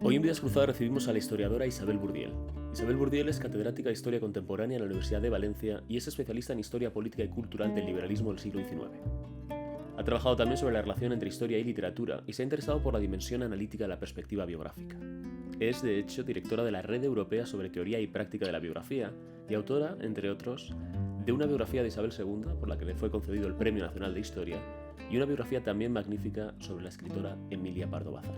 Hoy en Vidas Cruzadas recibimos a la historiadora Isabel Burdiel. Isabel Burdiel es catedrática de Historia Contemporánea en la Universidad de Valencia y es especialista en Historia Política y Cultural del Liberalismo del siglo XIX. Ha trabajado también sobre la relación entre historia y literatura y se ha interesado por la dimensión analítica de la perspectiva biográfica. Es, de hecho, directora de la Red Europea sobre Teoría y Práctica de la Biografía y autora, entre otros, de una biografía de Isabel II, por la que le fue concedido el Premio Nacional de Historia, y una biografía también magnífica sobre la escritora Emilia Pardo Bazán,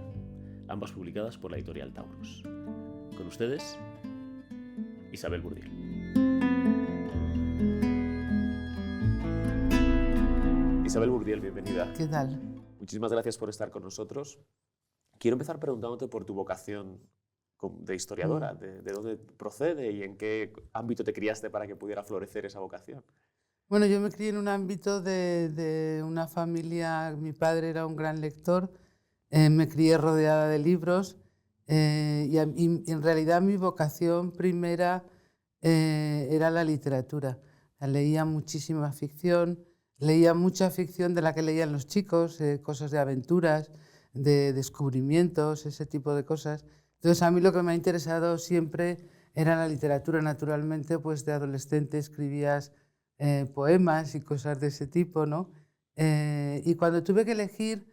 ambas publicadas por la editorial Taurus. Con ustedes, Isabel Burdiel. Isabel Burdiel, bienvenida. ¿Qué tal? Muchísimas gracias por estar con nosotros. Quiero empezar preguntándote por tu vocación de historiadora, de dónde procede y en qué ámbito te criaste para que pudiera florecer esa vocación. Bueno, yo me crié en un ámbito de una familia, mi padre era un gran lector, me crié rodeada de libros y en realidad mi vocación primera era la literatura. Leía muchísima ficción, leía mucha ficción de la que leían los chicos, cosas de aventuras, de descubrimientos, ese tipo de cosas. Entonces a mí lo que me ha interesado siempre era la literatura. Naturalmente, pues de adolescente escribías poemas y cosas de ese tipo, ¿no? Y cuando tuve que elegir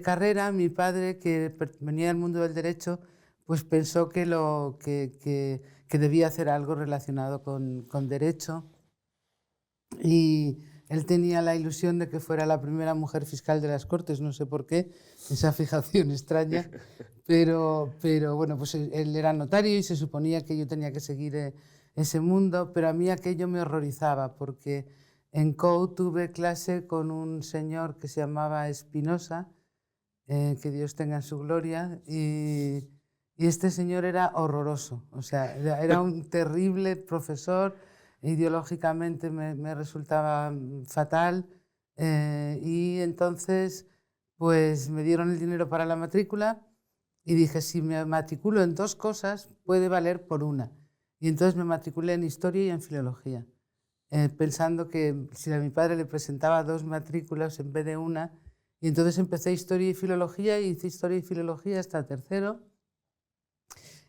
carrera, mi padre, que venía del mundo del derecho, pues pensó que debía hacer algo relacionado con derecho. Y él tenía la ilusión de que fuera la primera mujer fiscal de las Cortes, no sé por qué, esa fijación extraña, pero bueno, pues él era notario y se suponía que yo tenía que seguir ese mundo, pero a mí aquello me horrorizaba porque en COU tuve clase con un señor que se llamaba Espinosa, que Dios tenga en su gloria, y este señor era horroroso, o sea, era un terrible profesor. Ideológicamente me resultaba fatal y entonces pues me dieron el dinero para la matrícula y dije, si me matriculo en dos cosas puede valer por una. Y entonces me matriculé en Historia y en Filología, pensando que si a mi padre le presentaba dos matrículas en vez de una, y entonces empecé Historia y Filología y hice Historia y Filología hasta tercero.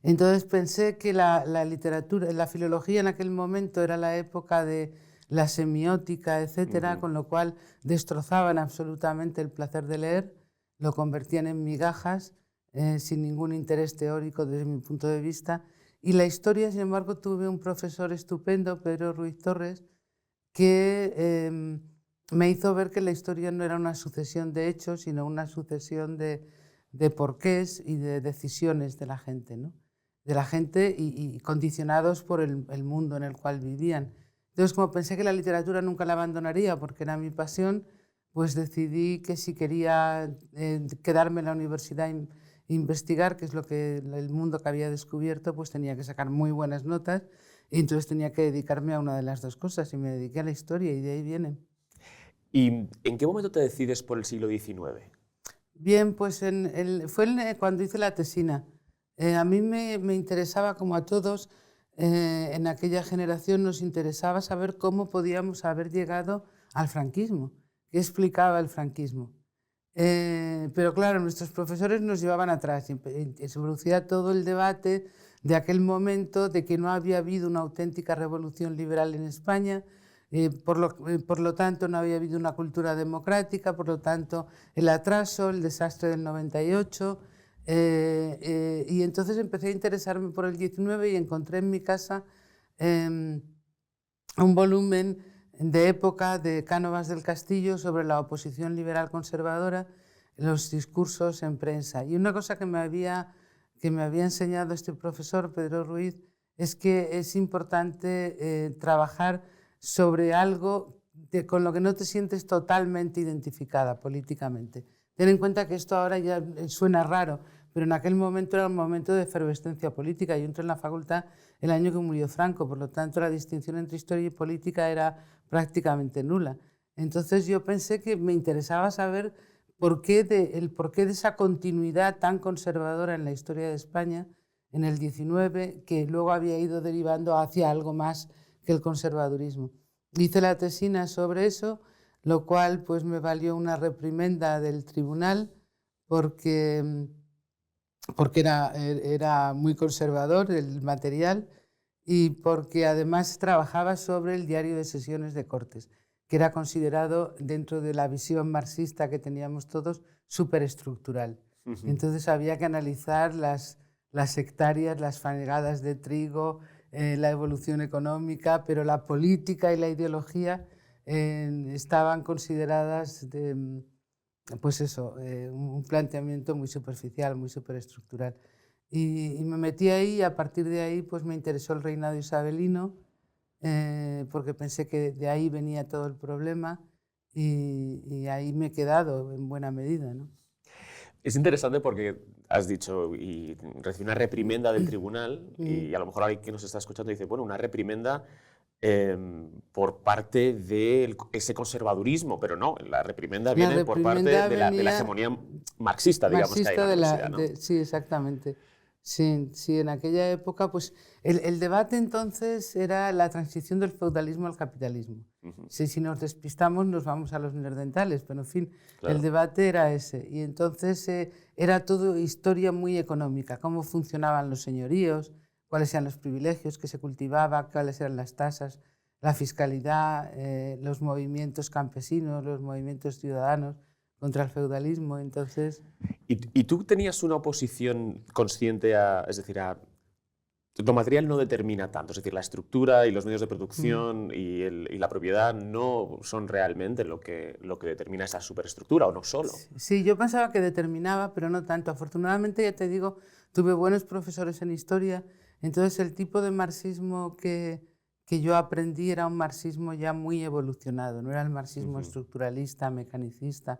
Entonces pensé que la literatura, la filología en aquel momento era la época de la semiótica, etcétera, con lo cual destrozaban absolutamente el placer de leer, lo convertían en migajas, sin ningún interés teórico desde mi punto de vista. Y la historia, sin embargo, tuve un profesor estupendo, Pedro Ruiz Torres, que me hizo ver que la historia no era una sucesión de hechos, sino una sucesión de porqués y de decisiones de la gente, ¿no? De la gente y condicionados por el mundo en el cual vivían. Entonces, como pensé que la literatura nunca la abandonaría porque era mi pasión, pues decidí que si quería quedarme en la universidad e investigar, que es lo que el mundo que había descubierto, pues tenía que sacar muy buenas notas y entonces tenía que dedicarme a una de las dos cosas y me dediqué a la historia y de ahí viene. ¿Y en qué momento te decides por el siglo XIX? Bien, pues cuando hice la tesina. A mí me interesaba, como a todos, en aquella generación nos interesaba saber cómo podíamos haber llegado al franquismo, qué explicaba el franquismo. Pero claro, nuestros profesores nos llevaban atrás y se producía todo el debate de aquel momento de que no había habido una auténtica revolución liberal en España, por lo tanto no había habido una cultura democrática, por lo tanto el atraso, el desastre del 98, y entonces empecé a interesarme por el 19 y encontré en mi casa un volumen de época de Cánovas del Castillo sobre la oposición liberal conservadora, los discursos en prensa. Y una cosa que me había enseñado este profesor, Pedro Ruiz, es que es importante trabajar sobre algo con lo que no te sientes totalmente identificada políticamente. Ten en cuenta que esto ahora ya suena raro, pero en aquel momento era un momento de efervescencia política. Yo entré en la facultad el año que murió Franco, por lo tanto la distinción entre historia y política era prácticamente nula. Entonces yo pensé que me interesaba saber el porqué de esa continuidad tan conservadora en la historia de España en el 19, que luego había ido derivando hacia algo más que el conservadurismo. Hice la tesina sobre eso, lo cual pues me valió una reprimenda del tribunal porque porque era muy conservador el material y porque además trabajaba sobre el diario de sesiones de Cortes, que era considerado, dentro de la visión marxista que teníamos todos, superestructural. Entonces había que analizar las hectáreas, las fanegadas de trigo, la evolución económica, pero la política y la ideología estaban consideradas pues eso, un planteamiento muy superficial, muy superestructural. Y me metí ahí y a partir de ahí pues me interesó el reinado isabelino, porque pensé que de ahí venía todo el problema y ahí me he quedado en buena medida, ¿no? Es interesante porque has dicho, y recibí una reprimenda del tribunal, y a lo mejor alguien que nos está escuchando dice, bueno, una reprimenda por parte de ese conservadurismo, pero no, la reprimenda viene por parte de la hegemonía marxista, digamos, que hay en la universidad, ¿no? Sí, exactamente. Sí, sí, en aquella época, pues el debate entonces era la transición del feudalismo al capitalismo. Si nos despistamos nos vamos a los neandertales, pero en fin, claro, el debate era ese. Y entonces era todo historia muy económica, cómo funcionaban los señoríos, cuáles eran los privilegios que se cultivaba, cuáles eran las tasas, la fiscalidad, los movimientos campesinos, los movimientos ciudadanos contra el feudalismo. Entonces... ¿Y tú tenías una oposición consciente es decir, lo material no determina tanto, es decir, la estructura y los medios de producción y la propiedad no son realmente lo que determina esa superestructura, o no solo? Sí, yo pensaba que determinaba, pero no tanto. Afortunadamente, ya te digo, tuve buenos profesores en historia, entonces el tipo de marxismo que yo aprendí era un marxismo ya muy evolucionado, no era el marxismo estructuralista, mecanicista,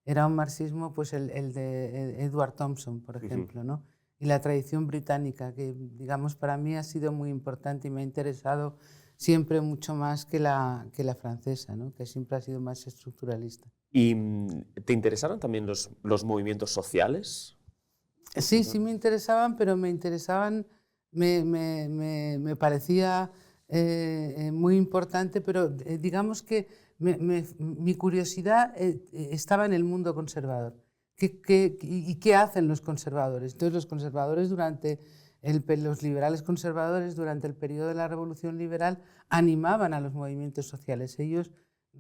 era un marxismo, pues el de Edward Thompson, por ejemplo, ¿no? Y la tradición británica, que digamos para mí ha sido muy importante y me ha interesado siempre mucho más que la francesa, ¿no? Que siempre ha sido más estructuralista. ¿Y te interesaron también los movimientos sociales? Sí, sí me interesaban, pero me interesaban, me parecía muy importante, pero digamos que mi curiosidad estaba en el mundo conservador. ¿Y qué hacen los conservadores? Entonces los conservadores los liberales conservadores durante el periodo de la Revolución Liberal animaban a los movimientos sociales, ellos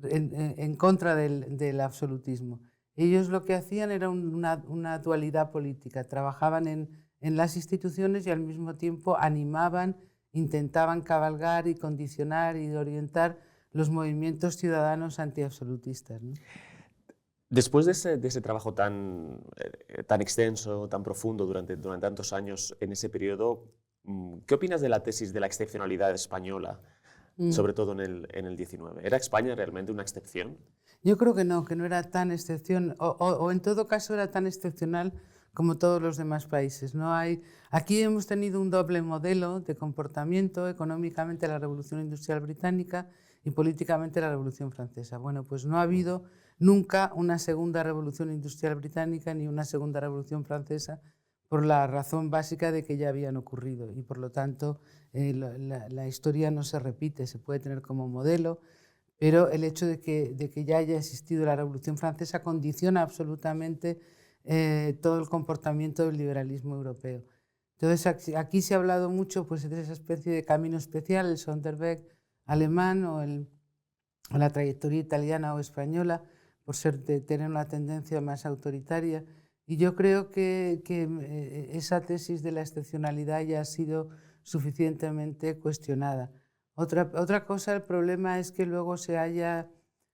en contra del absolutismo. Ellos lo que hacían era una dualidad política, trabajaban en las instituciones y al mismo tiempo animaban, intentaban cabalgar y condicionar y orientar los movimientos ciudadanos antiabsolutistas, ¿no? Después de ese trabajo tan extenso, tan profundo durante tantos años en ese periodo, ¿qué opinas de la tesis de la excepcionalidad española, sobre todo en el 19? ¿Era España realmente una excepción? Yo creo que no era tan excepción, o en todo caso era tan excepcional como todos los demás países. Aquí hemos tenido un doble modelo de comportamiento, económicamente la Revolución Industrial Británica y políticamente la Revolución Francesa. Bueno, pues no ha habido nunca una segunda Revolución Industrial Británica ni una segunda Revolución Francesa, por la razón básica de que ya habían ocurrido y por lo tanto la historia no se repite, se puede tener como modelo, pero el hecho de que ya haya existido la Revolución Francesa condiciona absolutamente todo el comportamiento del liberalismo europeo. Entonces aquí se ha hablado mucho pues, de esa especie de camino especial, el Sonderweg alemán o la trayectoria italiana o española, por tener una tendencia más autoritaria. Y yo creo que esa tesis de la excepcionalidad ya ha sido suficientemente cuestionada. Otra cosa, el problema es que luego se haya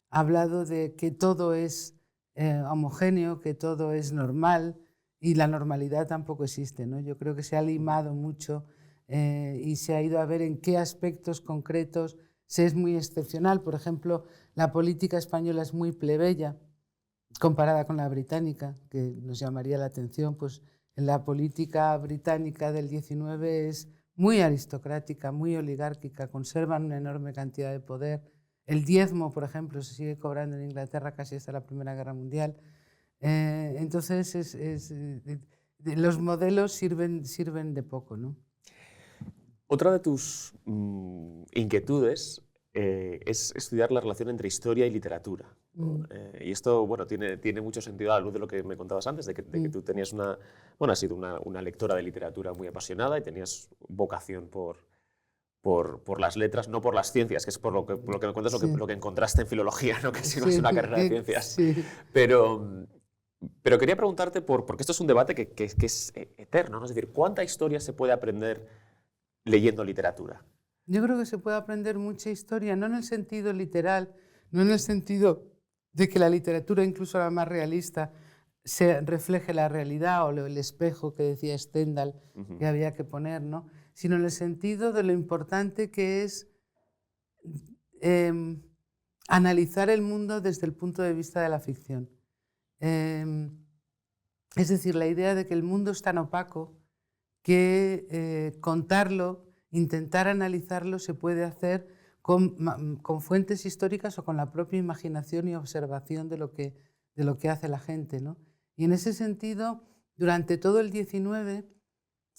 hablado de que todo es homogéneo, que todo es normal, y la normalidad tampoco existe, ¿no? Yo creo que se ha limado mucho y se ha ido a ver en qué aspectos concretos se es muy excepcional. Por ejemplo, la política española es muy plebeya comparada con la británica, que nos llamaría la atención. Pues en la política británica del 19 es muy aristocrática, muy oligárquica, conservan una enorme cantidad de poder. El diezmo, por ejemplo, se sigue cobrando en Inglaterra casi hasta la Primera Guerra Mundial. Entonces, los modelos sirven de poco, ¿no? Otra de tus inquietudes es estudiar la relación entre historia y literatura. Y esto, bueno, tiene mucho sentido a la luz de lo que me contabas antes, de que tú tenías has sido una lectora de literatura muy apasionada y tenías vocación por las letras, no por las ciencias, que es por lo que me cuentas, lo que encontraste en filología, ¿no? Que si no es una carrera de ciencias. Sí. Pero quería preguntarte, porque esto es un debate que es eterno, ¿no? Es decir, ¿cuánta historia se puede aprender leyendo literatura? Yo creo que se puede aprender mucha historia, no en el sentido literal, no en el sentido de que la literatura, incluso la más realista, se refleje la realidad o el espejo que decía Stendhal que había que poner, ¿no? Sino en el sentido de lo importante que es analizar el mundo desde el punto de vista de la ficción. Es decir, la idea de que el mundo es tan opaco que contarlo, intentar analizarlo, se puede hacer con fuentes históricas o con la propia imaginación y observación de lo que hace la gente, ¿no? Y en ese sentido, durante todo el XIX,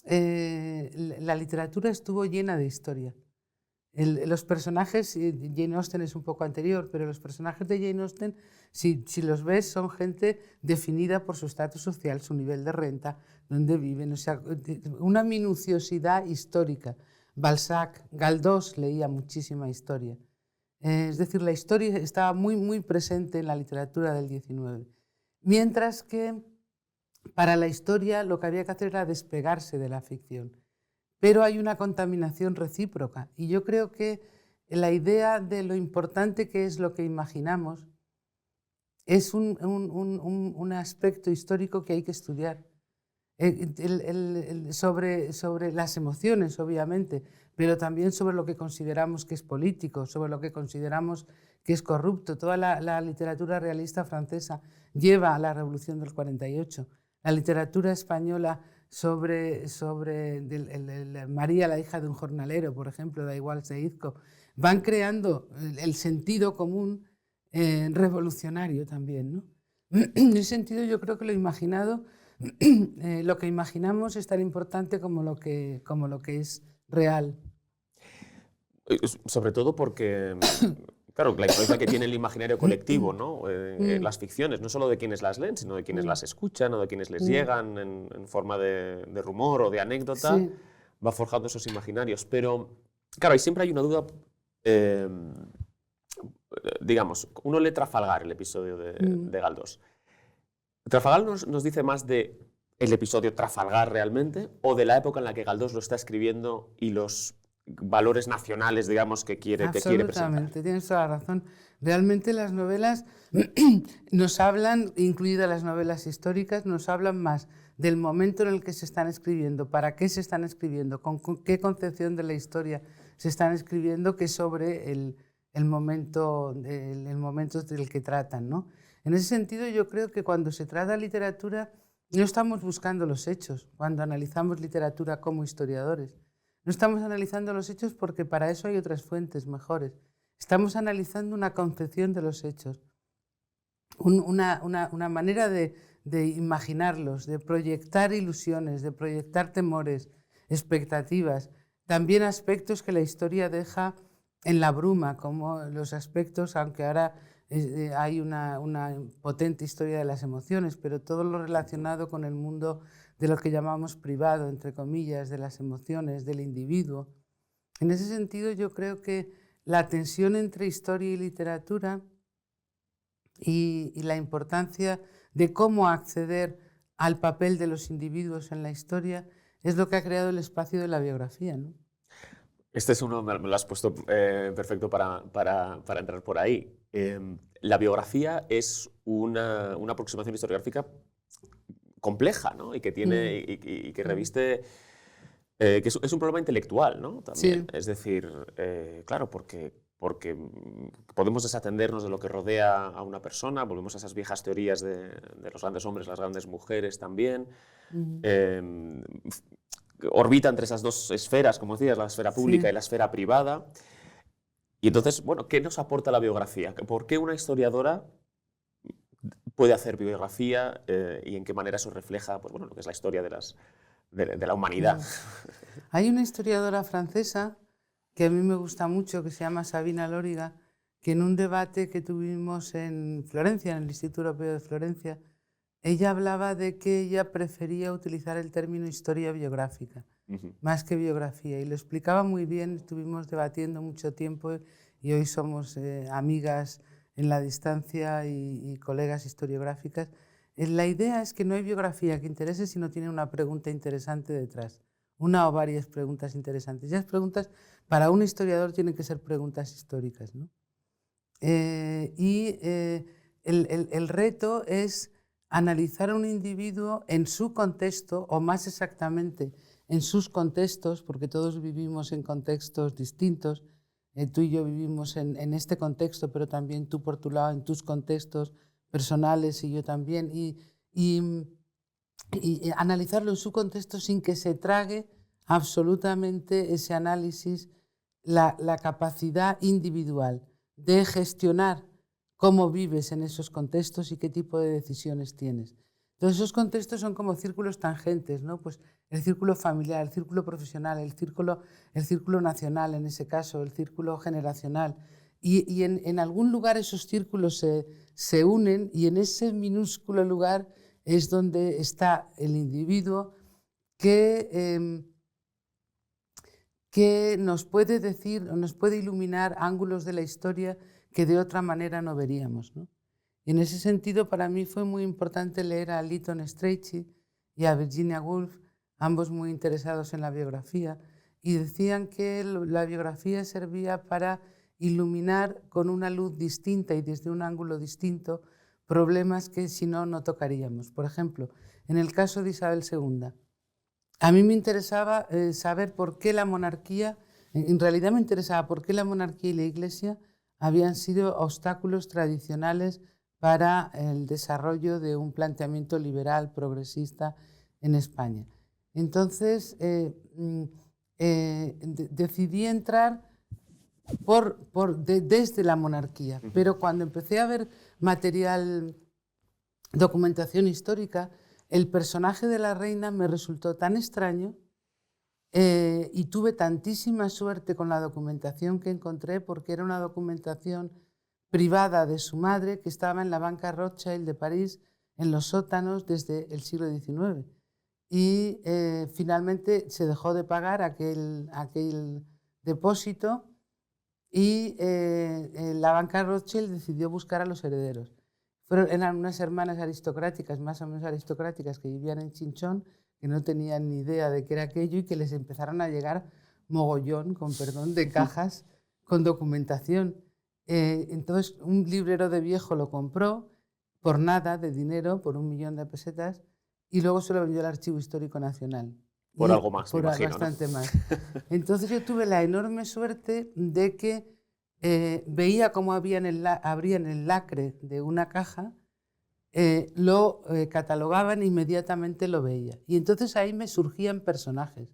la literatura estuvo llena de historia. Los personajes, Jane Austen es un poco anterior, pero los personajes de Jane Austen, si los ves, son gente definida por su estatus social, su nivel de renta, dónde viven, o sea, una minuciosidad histórica. Balzac, Galdós leía muchísima historia. Es decir, la historia estaba muy, muy presente en la literatura del XIX. Mientras que para la historia lo que había que hacer era despegarse de la ficción. Pero hay una contaminación recíproca y yo creo que la idea de lo importante que es lo que imaginamos es un aspecto histórico que hay que estudiar. Sobre las emociones, obviamente, pero también sobre lo que consideramos que es político, sobre lo que consideramos que es corrupto. Toda la literatura realista francesa lleva a la Revolución del 48. La literatura española sobre María, la hija de un jornalero, por ejemplo, da igual Seizco, van creando el sentido común revolucionario también, ¿no? En ese sentido, yo creo que lo imaginado, lo que imaginamos es tan importante como lo que es real. Sobre todo porque, claro, la influencia que tiene el imaginario colectivo, ¿no? Las ficciones, no solo de quienes las leen, sino de quienes las escuchan o de quienes les llegan en forma de rumor o de anécdota, va forjando esos imaginarios. Pero, claro, y siempre hay una duda, digamos, uno lee Trafalgar, el episodio de Galdós. ¿Trafalgar nos dice más de el episodio Trafalgar realmente o de la época en la que Galdós lo está escribiendo y los valores nacionales, digamos, que quiere presentar? Absolutamente, tienes toda la razón. Realmente las novelas nos hablan, incluidas las novelas históricas, nos hablan más del momento en el que se están escribiendo, para qué se están escribiendo, con qué concepción de la historia se están escribiendo, que sobre el momento del que tratan, ¿no? En ese sentido, yo creo que cuando se trata literatura no estamos buscando los hechos, cuando analizamos literatura como historiadores. No estamos analizando los hechos porque para eso hay otras fuentes mejores. Estamos analizando una concepción de los hechos, una manera de imaginarlos, de proyectar ilusiones, de proyectar temores, expectativas, también aspectos que la historia deja en la bruma, como los aspectos, aunque ahora hay una potente historia de las emociones, pero todo lo relacionado con el mundo de lo que llamamos privado, entre comillas, de las emociones, del individuo. En ese sentido, yo creo que la tensión entre historia y literatura y la importancia de cómo acceder al papel de los individuos en la historia es lo que ha creado el espacio de la biografía, ¿no? Este es uno, me lo has puesto perfecto para entrar por ahí. La biografía es una aproximación historiográfica compleja, ¿no? Y que tiene y que reviste que es un problema intelectual, ¿no? También. Sí. Es decir, claro, porque podemos desatendernos de lo que rodea a una persona, volvemos a esas viejas teorías de los grandes hombres, las grandes mujeres también. Orbita entre esas dos esferas, como decías, la esfera pública y la esfera privada. Y entonces, bueno, ¿qué nos aporta la biografía? ¿Por qué una historiadora puede hacer biografía y en qué manera eso refleja, pues, bueno, lo que es la historia de la humanidad? Hay una historiadora francesa que a mí me gusta mucho, que se llama Sabina Loriga, que en un debate que tuvimos en Florencia, en el Instituto Europeo de Florencia, ella hablaba de que ella prefería utilizar el término historia biográfica, más que biografía, y lo explicaba muy bien. Estuvimos debatiendo mucho tiempo y hoy somos amigas en la distancia y colegas historiográficas. La idea es que no hay biografía que interese si no tiene una pregunta interesante detrás, una o varias preguntas interesantes. Y las preguntas para un historiador tienen que ser preguntas históricas, ¿no? El reto es analizar a un individuo en su contexto, o más exactamente en sus contextos, porque todos vivimos en contextos distintos. Tú y yo vivimos en este contexto, pero también tú por tu lado en tus contextos personales y yo también. Y analizarlo en su contexto sin que se trague absolutamente ese análisis la capacidad individual de gestionar cómo vives en esos contextos y qué tipo de decisiones tienes. Entonces, esos contextos son como círculos tangentes, ¿no? Pues el círculo familiar, el círculo profesional, el círculo nacional, en ese caso, el círculo generacional. Y en algún lugar esos círculos se unen, y en ese minúsculo lugar es donde está el individuo que nos puede decir, o nos puede iluminar ángulos de la historia que de otra manera no veríamos, ¿no? Y en ese sentido, para mí fue muy importante leer a Lytton Strachey y a Virginia Woolf, ambos muy interesados en la biografía, y decían que la biografía servía para iluminar con una luz distinta y desde un ángulo distinto problemas que si no, no tocaríamos. Por ejemplo, en el caso de Isabel II, a mí me interesaba saber por qué la monarquía, en realidad me interesaba por qué la monarquía y la Iglesia habían sido obstáculos tradicionales para el desarrollo de un planteamiento liberal, progresista en España. Entonces, decidí entrar desde la monarquía, pero cuando empecé a ver material, documentación histórica, el personaje de la reina me resultó tan extraño y tuve tantísima suerte con la documentación que encontré, porque era una documentación privada de su madre que estaba en la banca Rothschild de París, en los sótanos desde el siglo XIX. Y finalmente se dejó de pagar aquel depósito y la banca Rothschild decidió buscar a los herederos. Eran unas hermanas aristocráticas, más o menos aristocráticas, que vivían en Chinchón, que no tenían ni idea de qué era aquello y que les empezaron a llegar mogollón, con perdón, de cajas con documentación. Entonces un librero de viejo lo compró por nada de dinero, por 1 millón de pesetas, y luego se lo vendió al Archivo Histórico Nacional. Por algo más, por me imagino, bastante, ¿no? más. Entonces yo tuve la enorme suerte de que veía cómo abrían el lacre de una caja, lo catalogaban e inmediatamente lo veía. Y entonces ahí me surgían personajes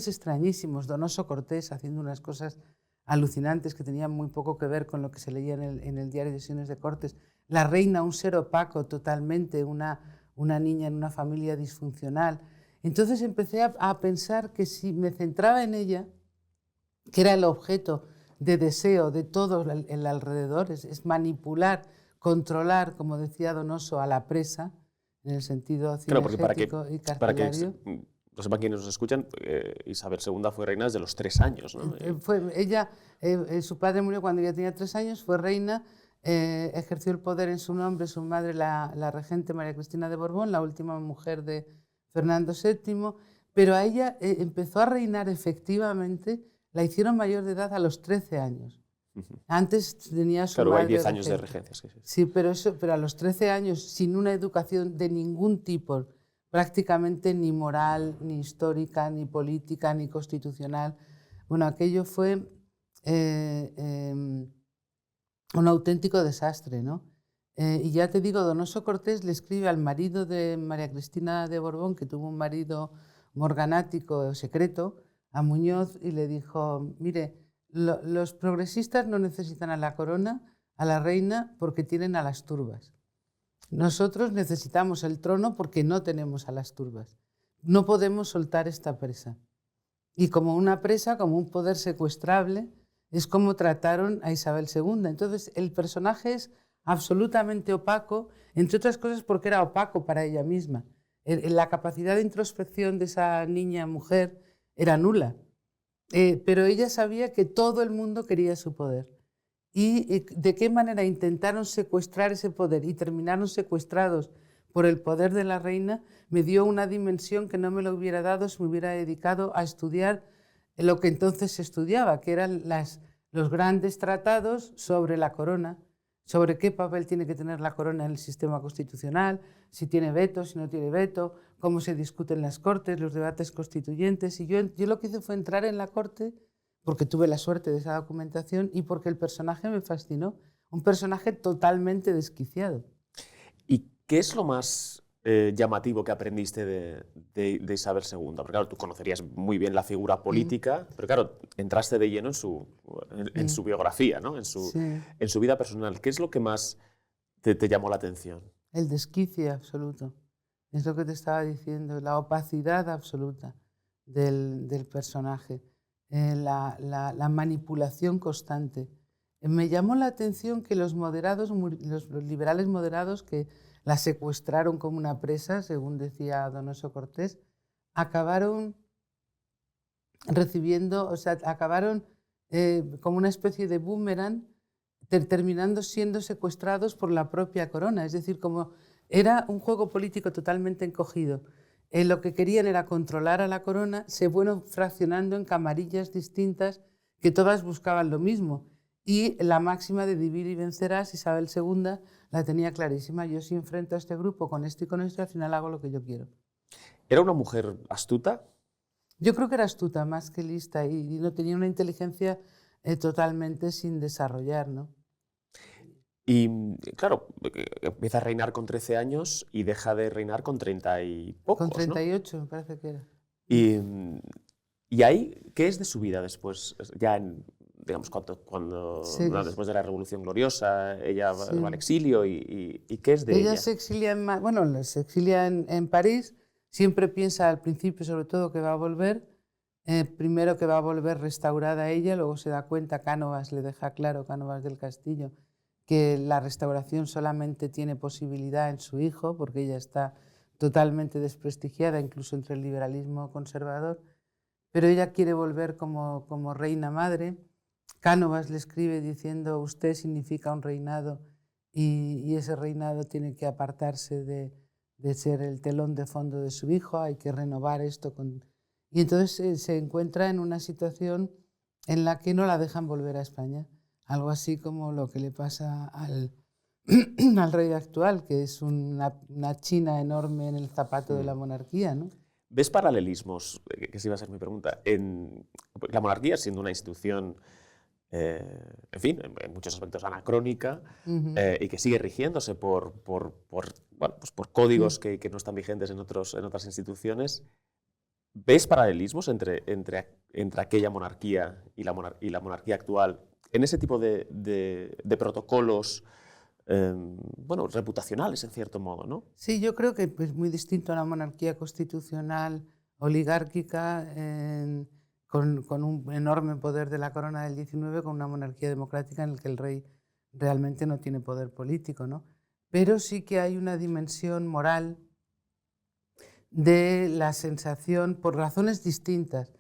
extrañísimos. Donoso Cortés haciendo unas cosas alucinantes que tenían muy poco que ver con lo que se leía en el diario de sesiones de Cortes. La reina, un ser opaco totalmente, una niña en una familia disfuncional. Entonces empecé a pensar que si me centraba en ella, que era el objeto de deseo de todo el alrededor, es manipular, controlar, como decía Donoso, a la presa, en el sentido cinegético y carcelario. No sepan quienes nos escuchan, Isabel II fue reina desde los 3 años, ¿no? Su padre murió cuando ella tenía 3 años, fue reina, ejerció el poder en su nombre su madre, la regente María Cristina de Borbón, la última mujer de Fernando VII, pero a ella empezó a reinar efectivamente, la hicieron mayor de edad a los 13 años. Antes tenía su madre. Hay 10 años de regencia. Sí, pero a los 13 años, sin una educación de ningún tipo, prácticamente ni moral, ni histórica, ni política, ni constitucional. Bueno, aquello fue un auténtico desastre, ¿no? Y ya te digo, Donoso Cortés le escribe al marido de María Cristina de Borbón, que tuvo un marido morganático secreto, a Muñoz, y le dijo: mire, los progresistas no necesitan a la corona, a la reina, porque tienen a las turbas. Nosotros necesitamos el trono porque no tenemos a las turbas. No podemos soltar esta presa. Y como una presa, como un poder secuestrable, es cómo trataron a Isabel II. Entonces, el personaje es absolutamente opaco, entre otras cosas porque era opaco para ella misma. La capacidad de introspección de esa niña mujer era nula, pero ella sabía que todo el mundo quería su poder. Y de qué manera intentaron secuestrar ese poder y terminaron secuestrados por el poder de la reina, me dio una dimensión que no me lo hubiera dado si me hubiera dedicado a estudiar lo que entonces se estudiaba, que eran los grandes tratados sobre la corona, sobre qué papel tiene que tener la corona en el sistema constitucional, si tiene veto, si no tiene veto, cómo se discuten las cortes, los debates constituyentes. Y yo lo que hice fue entrar en la corte porque tuve la suerte de esa documentación y porque el personaje me fascinó, un personaje totalmente desquiciado. ¿Y qué es lo más llamativo que aprendiste de Isabel II? Porque claro, tú conocerías muy bien la figura política, pero claro, entraste de lleno en su biografía, ¿no? en su vida personal. ¿Qué es lo que más te llamó la atención? El desquicie absoluto. Es lo que te estaba diciendo, la opacidad absoluta del personaje, la manipulación constante. Me llamó la atención que los liberales moderados que la secuestraron como una presa, según decía Donoso Cortés, acabaron recibiendo, o sea, acabaron como una especie de boomerang, terminando siendo secuestrados por la propia corona. Es decir, como era un juego político totalmente encogido. Lo que querían era controlar a la corona, se fueron fraccionando en camarillas distintas que todas buscaban lo mismo. Y la máxima de divide y vencerás, Isabel II la tenía clarísima. Yo si enfrento a este grupo con esto y con esto, al final hago lo que yo quiero. ¿Era una mujer astuta? Yo creo que era astuta, más que lista, y no tenía una inteligencia totalmente sin desarrollar, ¿no? Y claro, empieza a reinar con 13 años y deja de reinar con 30 y pocos, Con 38, me parece que era. Y ahí, ¿qué es de su vida después? Ya, digamos, Sí, después de la Revolución Gloriosa, ella va sí. al exilio y ¿qué es de ella? Ella se exilia se exilia en París, siempre piensa al principio sobre todo que va a volver, primero que va a volver restaurada ella, luego se da cuenta, Cánovas le deja claro, Cánovas del Castillo, que la restauración solamente tiene posibilidad en su hijo, porque ella está totalmente desprestigiada, incluso entre el liberalismo conservador, pero ella quiere volver como reina madre. Cánovas le escribe diciendo, usted significa un reinado y ese reinado tiene que apartarse de ser el telón de fondo de su hijo, hay que renovar esto. Y entonces se encuentra en una situación en la que no la dejan volver a España. Algo así como lo que le pasa al rey actual, que es una china enorme en el zapato de la monarquía, ¿no? ¿Ves paralelismos? Que esa iba a ser mi pregunta. La monarquía, siendo una institución, en fin, en muchos aspectos anacrónica, y que sigue rigiéndose por códigos que no están vigentes en otras instituciones, ¿ves paralelismos entre aquella monarquía y la monarquía actual en ese tipo de protocolos reputacionales, en cierto modo, ¿no? Sí, yo creo que es muy distinto a la monarquía constitucional oligárquica con un enorme poder de la corona del 19, con una monarquía democrática en la que el rey realmente no tiene poder político, ¿no? Pero sí que hay una dimensión moral de la sensación, por razones distintas,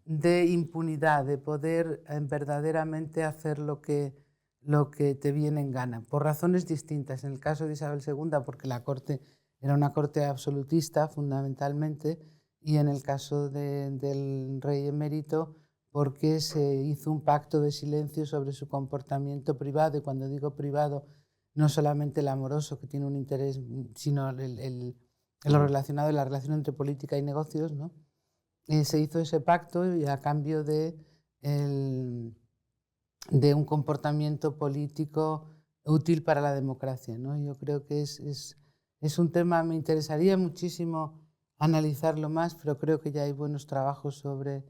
de impunidad, de poder verdaderamente hacer lo que te viene en gana, por razones distintas. En el caso de Isabel II, porque la corte era una corte absolutista fundamentalmente, y en el caso del rey emérito, porque se hizo un pacto de silencio sobre su comportamiento privado, y cuando digo privado, no solamente el amoroso, que tiene un interés, sino lo relacionado, la relación entre política y negocios, ¿no? Se hizo ese pacto y a cambio de un comportamiento político útil para la democracia, ¿no? Yo creo que es un tema, me interesaría muchísimo analizarlo más, pero creo que ya hay buenos trabajos sobre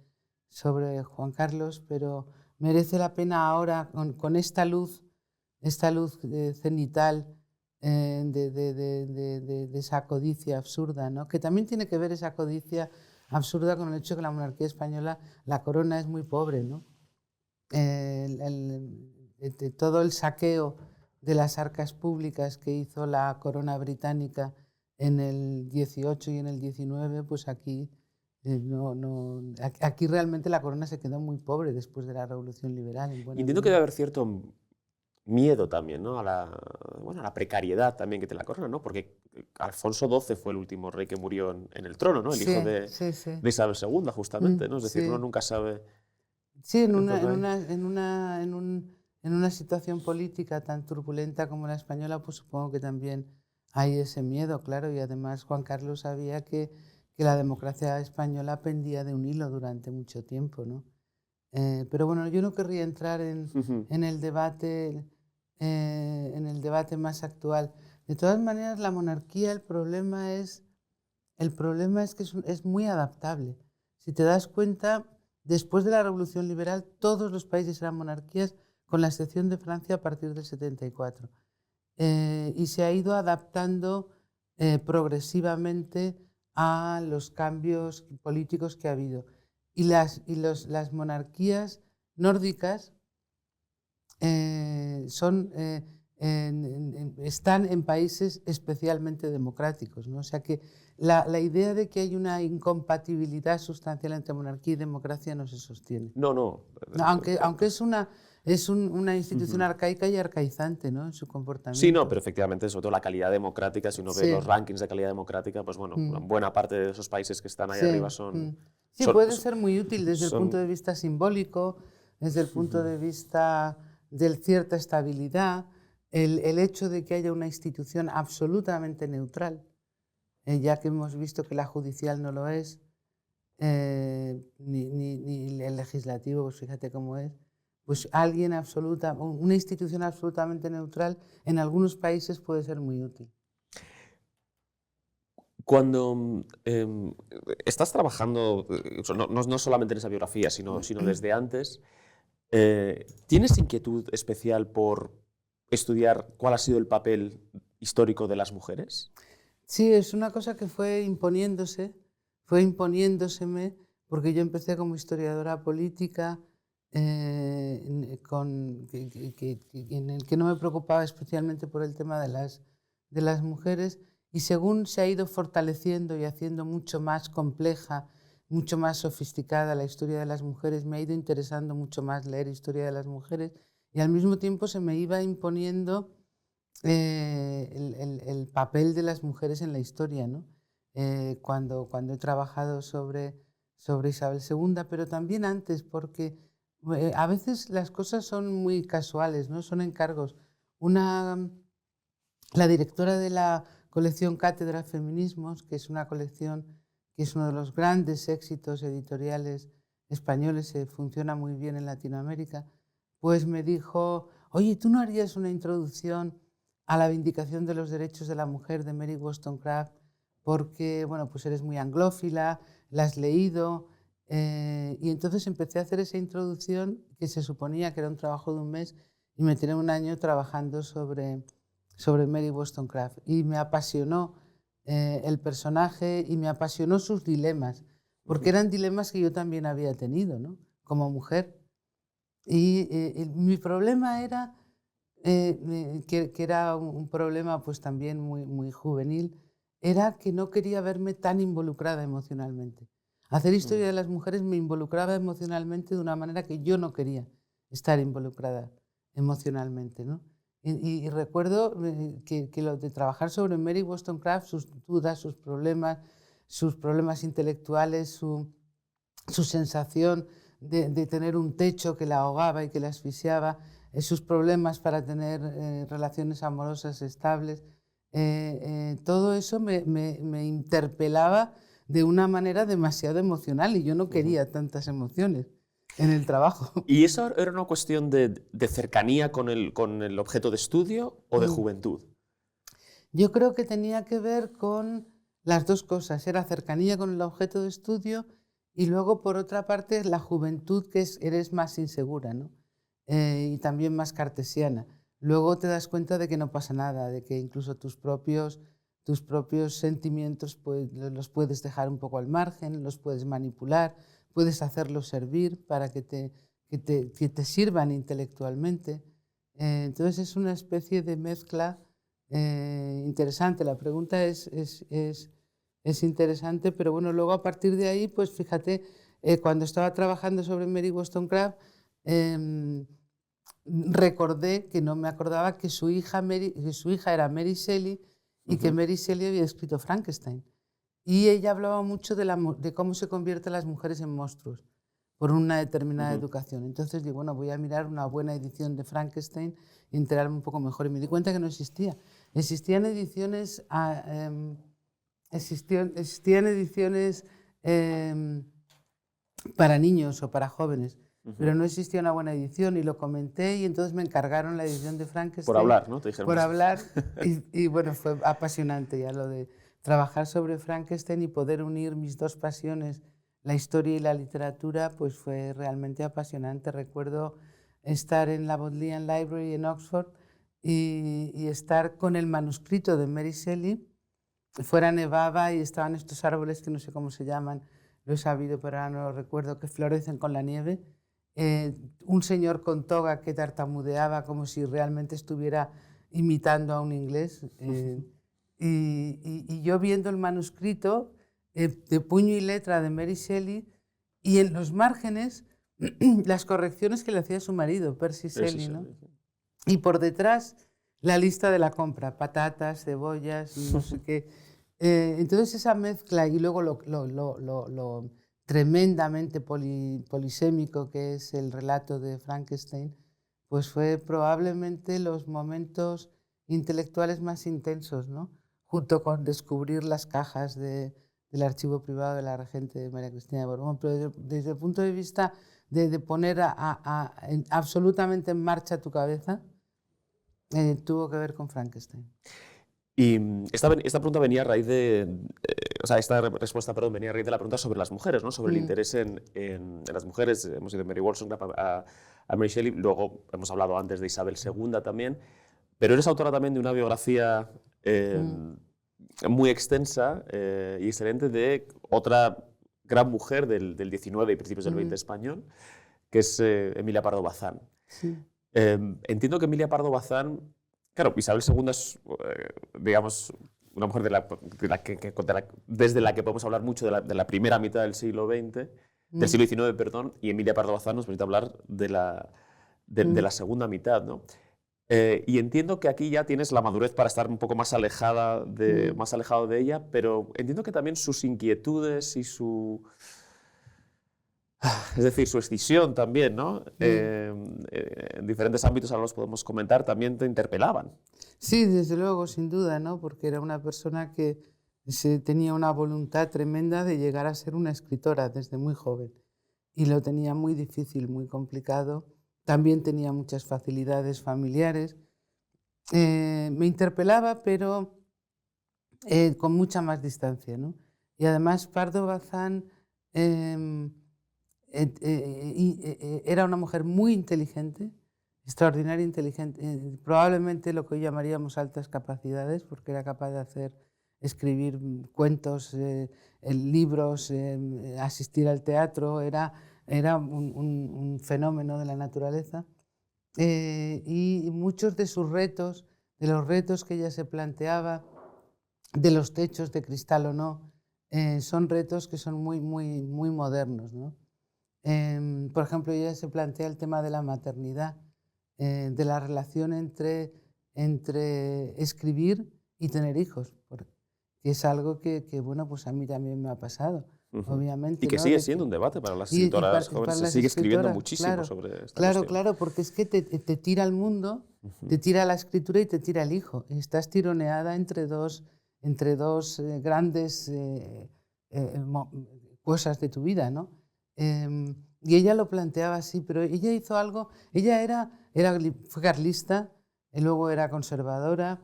Juan Carlos, pero merece la pena ahora, con esta luz cenital, de esa codicia absurda, ¿no? Que también tiene que ver esa codicia absurda con el hecho de que la monarquía española, la corona es muy pobre, ¿no? de todo el saqueo de las arcas públicas que hizo la corona británica en el 18 y en el 19, pues aquí, aquí realmente la corona se quedó muy pobre después de la Revolución Liberal. En buena Entiendo que medida. debe haber cierto miedo también, ¿no? Bueno, a la precariedad también que te la corona, ¿no? Porque Alfonso XII fue el último rey que murió en el trono, ¿no? El hijo Sí, sí, sí. de Isabel II, justamente, ¿no? Es decir, uno Sí. nunca sabe Sí, lo que hay. en una situación política tan turbulenta como la española, pues supongo que también hay ese miedo, claro, y además Juan Carlos sabía que la democracia española pendía de un hilo durante mucho tiempo, ¿no? Pero bueno, yo no querría entrar Ujú. en el debate más actual. De todas maneras, la monarquía, el problema es que es muy adaptable. Si te das cuenta, después de la Revolución Liberal, todos los países eran monarquías, con la excepción de Francia a partir del 74. Y se ha ido adaptando progresivamente a los cambios políticos que ha habido. Y las monarquías nórdicas están en países especialmente democráticos, ¿no? O sea que la idea de que hay una incompatibilidad sustancial entre monarquía y democracia no se sostiene. No, no. No, aunque una institución Ujú. arcaica y arcaizante, ¿no? En su Sí, no, comportamiento. pero efectivamente, sobre todo la calidad democrática, si uno ve los Sí, rankings de calidad democrática, pues bueno, una mm, buena parte de esos países que están ahí arriba sí, son... sí, son, puede ser muy útil desde el punto son de vista simbólico, desde el punto Ujú. de vista de cierta estabilidad, el hecho de que haya una institución absolutamente neutral, ya que hemos visto que la judicial no lo es, ni el legislativo, pues fíjate cómo es, pues una institución absolutamente neutral en algunos países puede ser muy útil. Cuando estás trabajando, no solamente en esa biografía, sino desde antes, ¿tienes inquietud especial por estudiar cuál ha sido el papel histórico de las mujeres? Sí, es una cosa que fue imponiéndoseme, porque yo empecé como historiadora política, en el que no me preocupaba especialmente por el tema de las mujeres, y según se ha ido fortaleciendo y haciendo mucho más compleja, mucho más sofisticada la historia de las mujeres, me ha ido interesando mucho más leer historia de las mujeres, y al mismo tiempo se me iba imponiendo el papel de las mujeres en la historia, ¿no? Cuando he trabajado sobre Isabel II, pero también antes, porque a veces las cosas son muy casuales, ¿no? Son encargos. Una, la directora de la colección Cátedra Feminismos, que es una colección que es uno de los grandes éxitos editoriales españoles, funciona muy bien en Latinoamérica, pues me dijo, oye, ¿tú no harías una introducción a la vindicación de los derechos de la mujer de Mary Wollstonecraft? Porque, bueno, pues eres muy anglófila, la has leído, y entonces empecé a hacer esa introducción que se suponía que era un trabajo de un mes y me tiré un año trabajando sobre Mary Wollstonecraft y me apasionó el personaje y me apasionó sus dilemas, porque Ujú. eran dilemas que yo también había tenido, ¿no? Como mujer. Y mi problema era, que era un problema pues también muy juvenil, era que no quería verme tan involucrada emocionalmente. Hacer historia Mm. de las mujeres me involucraba emocionalmente de una manera que yo no quería estar involucrada emocionalmente, ¿no? Y recuerdo que lo de trabajar sobre Mary Wollstonecraft, sus dudas, sus problemas intelectuales, su sensación de tener un techo que la ahogaba y que la asfixiaba, sus problemas para tener relaciones amorosas estables, todo eso me interpelaba de una manera demasiado emocional y yo no Ujú. quería tantas emociones en el trabajo. ¿Y eso era una cuestión de cercanía con el objeto de estudio o de Mm. juventud? Yo creo que tenía que ver con las dos cosas, era cercanía con el objeto de estudio y luego, por otra parte, la juventud, eres más insegura, ¿no? Y también más cartesiana. Luego te das cuenta de que no pasa nada, de que incluso tus propios sentimientos pues, los puedes dejar un poco al margen, los puedes manipular, puedes hacerlos servir que te sirvan intelectualmente. Entonces es una especie de mezcla interesante. La pregunta es interesante, pero bueno, luego a partir de ahí, pues fíjate, cuando estaba trabajando sobre Mary Wollstonecraft, recordé que no me acordaba que su hija era Mary Shelley y que Mary Shelley había escrito Frankenstein. Y ella hablaba mucho de cómo se convierten las mujeres en monstruos por una determinada educación. Entonces digo, bueno, voy a mirar una buena edición de Frankenstein y enterarme un poco mejor. Y me di cuenta que no existía. Existían ediciones, para niños o para jóvenes, pero no existía una buena edición y lo comenté y entonces me encargaron la edición de Frankenstein. Por hablar, ¿no? Te dijeron. Por hablar y bueno, fue apasionante ya lo de trabajar sobre Frankenstein y poder unir mis dos pasiones, la historia y la literatura, pues fue realmente apasionante. Recuerdo estar en la Bodleian Library en Oxford y estar con el manuscrito de Mary Shelley. Fuera nevaba y estaban estos árboles que no sé cómo se llaman, lo he sabido pero ahora no lo recuerdo, que florecen con la nieve. Un señor con toga que tartamudeaba como si realmente estuviera imitando a un inglés. Y yo viendo el manuscrito de puño y letra de Mary Shelley y en los márgenes las correcciones que le hacía su marido, Percy Shelley, ¿no? Y por detrás la lista de la compra, patatas, cebollas, no sé qué. Entonces esa mezcla y luego lo tremendamente polisémico que es el relato de Frankenstein, pues fue probablemente los momentos intelectuales más intensos, ¿no? Junto con descubrir las cajas del archivo privado de la regente María Cristina de Borbón. Pero desde el punto de vista de poner absolutamente en marcha tu cabeza, tuvo que ver con Frankenstein. Y esta pregunta venía a raíz esta respuesta, perdón, venía a raíz de la pregunta sobre las mujeres, ¿no? Sobre el interés en las mujeres. Hemos ido de Mary Wollstonecraft a Mary Shelley, luego hemos hablado antes de Isabel II también, pero eres autora también de una biografía muy extensa y excelente de otra gran mujer del 19 y principios del 20 español, que es Emilia Pardo Bazán. Sí. Entiendo que Emilia Pardo Bazán, claro, Isabel II es, digamos, una mujer desde la que podemos hablar mucho de la primera mitad del siglo XX, del siglo XIX, perdón, y Emilia Pardo Bazán nos permite hablar de la segunda mitad, ¿no? Y entiendo que aquí ya tienes la madurez para estar un poco más alejado de ella, pero entiendo que también sus inquietudes y su escisión también, ¿no? En diferentes ámbitos, ahora los podemos comentar, también te interpelaban. Sí, desde luego, sin duda, ¿no? Porque era una persona que tenía una voluntad tremenda de llegar a ser una escritora desde muy joven y lo tenía muy difícil, muy complicado. También tenía muchas facilidades familiares. Me interpelaba, pero con mucha más distancia, ¿no? Y además Pardo Bazán era una mujer muy inteligente, extraordinaria inteligente, probablemente lo que hoy llamaríamos altas capacidades, porque era capaz de escribir cuentos, libros, asistir al teatro, era un fenómeno de la naturaleza. Y muchos de sus retos, de los retos que ella se planteaba, de los techos de cristal o no, son retos que son muy, muy, muy modernos, ¿no? Por ejemplo, ella se plantea el tema de la maternidad, de la relación entre escribir y tener hijos, que es algo que bueno, pues a mí también me ha pasado, obviamente. Y que ¿no? sigue siendo un debate para las escritoras jóvenes, se sigue escribiendo muchísimo sobre esta cuestión. Claro, porque es que te tira al mundo, te tira la escritura y te tira el hijo. Y estás tironeada entre dos grandes cosas de tu vida, ¿no? Y ella lo planteaba así, pero ella hizo algo, ella fue carlista, y luego era conservadora,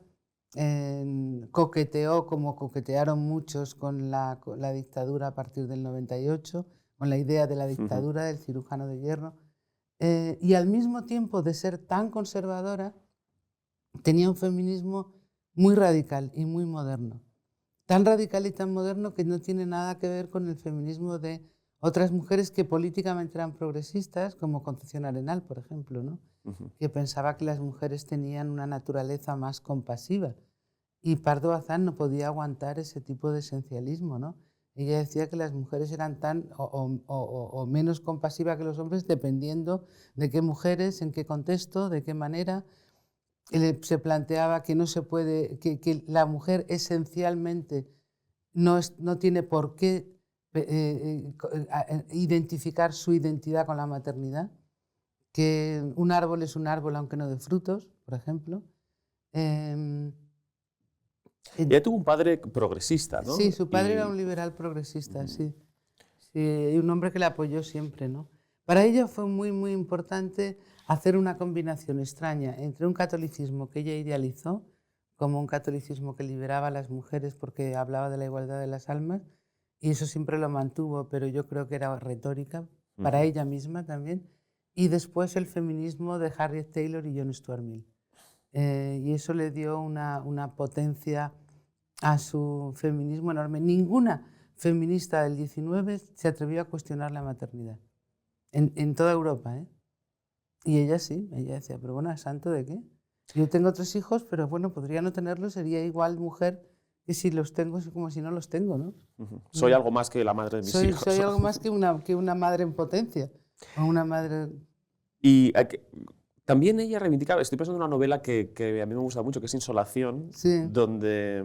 coqueteó, como coquetearon muchos con la dictadura a partir del 98, con la idea de la dictadura del cirujano de hierro, y al mismo tiempo de ser tan conservadora, tenía un feminismo muy radical y muy moderno. Tan radical y tan moderno que no tiene nada que ver con el feminismo de otras mujeres que políticamente eran progresistas, como Concepción Arenal, por ejemplo, ¿no? Que pensaba que las mujeres tenían una naturaleza más compasiva. Y Pardo Bazán no podía aguantar ese tipo de esencialismo, ¿no? Ella decía que las mujeres eran tan o menos compasivas que los hombres dependiendo de qué mujeres, en qué contexto, de qué manera. Se planteaba que no se puede, que la mujer esencialmente no tiene por qué identificar su identidad con la maternidad, que un árbol es un árbol aunque no de frutos, por ejemplo. Ella tuvo un padre progresista, ¿no? Sí, su padre era un liberal progresista, sí. Sí, y un hombre que la apoyó siempre, ¿no? Para ella fue muy, muy importante hacer una combinación extraña entre un catolicismo que ella idealizó, como un catolicismo que liberaba a las mujeres porque hablaba de la igualdad de las almas, y eso siempre lo mantuvo, pero yo creo que era retórica, para ella misma también, y después el feminismo de Harriet Taylor y John Stuart Mill. Y eso le dio una potencia a su feminismo enorme. Ninguna feminista del 19 se atrevió a cuestionar la maternidad, en toda Europa, ¿eh? Y ella sí, ella decía, pero bueno, ¿a santo de qué? Yo tengo 3 hijos, pero bueno, podría no tenerlos, sería igual mujer que si los tengo, es como si no los tengo, ¿no? Soy algo más que la madre de mis hijos. Soy algo más que una madre en potencia, o una madre... Y también ella reivindicaba, estoy pensando en una novela que a mí me gusta mucho, que es Insolación, Sí. donde